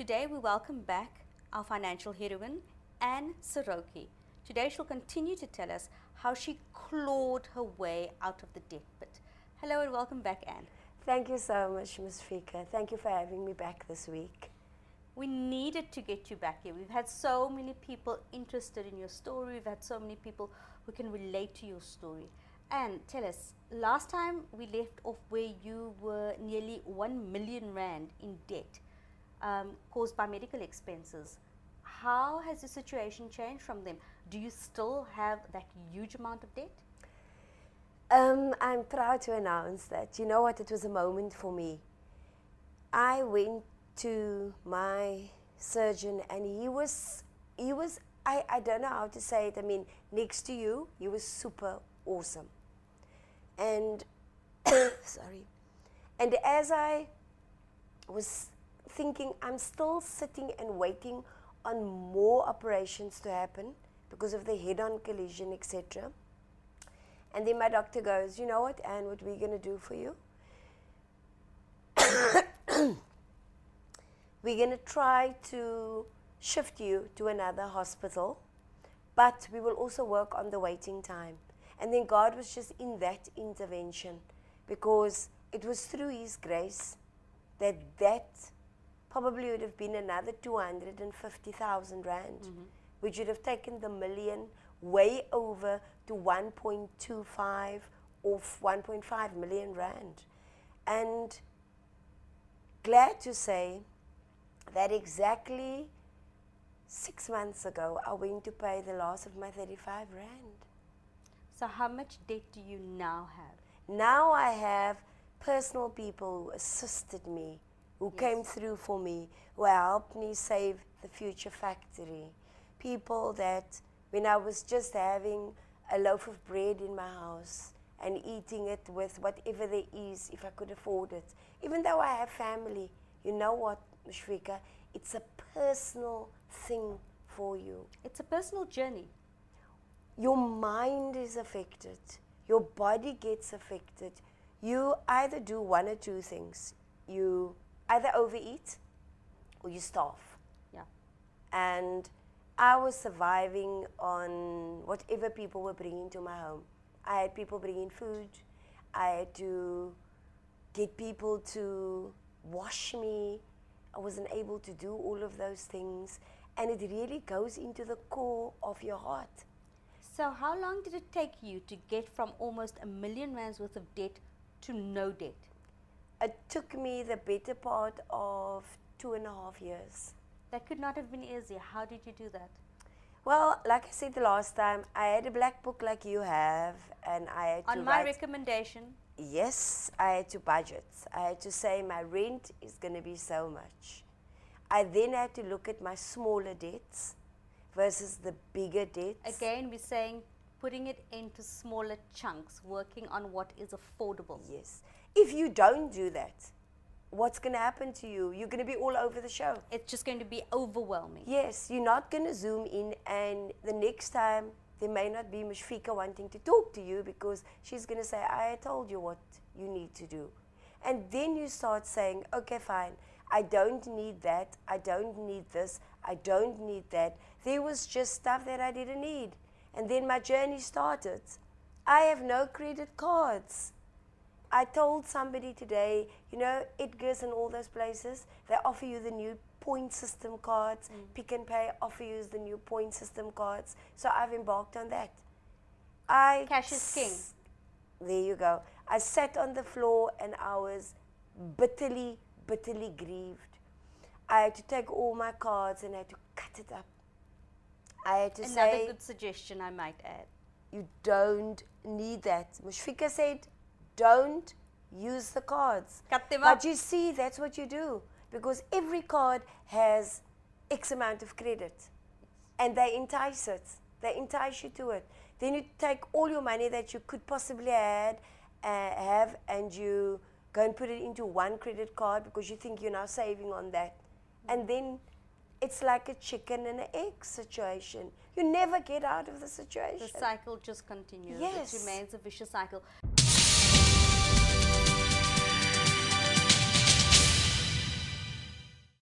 Today we welcome back our financial heroine, Anne Siroki. Today she'll continue to tell us how she clawed her way out of the debt pit. Hello and welcome back, Anne. Thank you so much, Ms. Fika. Thank you for having me back this week. We needed to get you back here. We've had so many people interested in your story. We've had so many people who can relate to your story. Anne, tell us, last time we left off where you were nearly 1 million rand in debt caused by medical expenses. How has the situation changed from them? Do you still have that huge amount of debt? I'm proud to announce that, you know what, it was a moment for me. I went to my surgeon and he was, I don't know how to say it, I mean, next to you, he was super awesome. And, sorry, and as I was thinking, I'm still sitting and waiting on more operations to happen because of the head-on collision, etc. And then my doctor goes, you know what, Anne, what we're going to do for you? We're going to try to shift you to another hospital, but we will also work on the waiting time. And then God was just in that intervention, because it was through His grace that probably would have been another 250,000 rand, which would have taken the million way over to 1.25 or 1.5 million rand. And glad to say that exactly 6 months ago, I went to pay the last of my 35 rand. So how much debt do you now have? Now I have personal people who assisted me, who came through for me, who helped me save the Future Factory. People that when I was just having a loaf of bread in my house and eating it with whatever there is, if I could afford it. Even though I have family, you know what, Mshwika, it's a personal thing for you. It's a personal journey. Your mind is affected. Your body gets affected. You either do one or two things. You either overeat or you starve. Yeah. And I was surviving on whatever people were bringing to my home. I had people bringing food. I had to get people to wash me. I wasn't able to do all of those things. And it really goes into the core of your heart. So how long did it take you to get from almost 1 million rands worth of debt to no debt? It took me the better part of 2.5 years. That could not have been easy. How did you do that? Well, like I said the last time, I had a black book like you have, and I had to On my recommendation? Yes, I had to budget. I had to say my rent is going to be so much. I then had to look at my smaller debts versus the bigger debts. Again, we're saying putting it into smaller chunks, working on what is affordable. Yes. If you don't do that, what's going to happen to you? You're going to be all over the show. It's just going to be overwhelming. Yes, you're not going to zoom in, and the next time there may not be Mshwika wanting to talk to you because she's going to say, I told you what you need to do. And then you start saying, okay, fine, I don't need that, I don't need this, I don't need that. There was just stuff that I didn't need. And then my journey started. I have no credit cards. I told somebody today, you know, Edgar's and all those places, they offer you the new point system cards. Pick n Pay offer you the new point system cards. So I've embarked on that. Cash is king. There you go. I sat on the floor and I was bitterly grieved. I had to take all my cards and I had to cut it up. I had to say, another good suggestion, I might add. You don't need that. Mshwika said, don't use the cards. Cut them up. But you see, that's what you do. Because every card has X amount of credit. And they entice it. They entice you to it. Then you take all your money that you could possibly have and you go and put it into one credit card because you think you're now saving on that. And then it's like a chicken and an egg situation. You never get out of the situation. The cycle just continues. Yes. It remains a vicious cycle.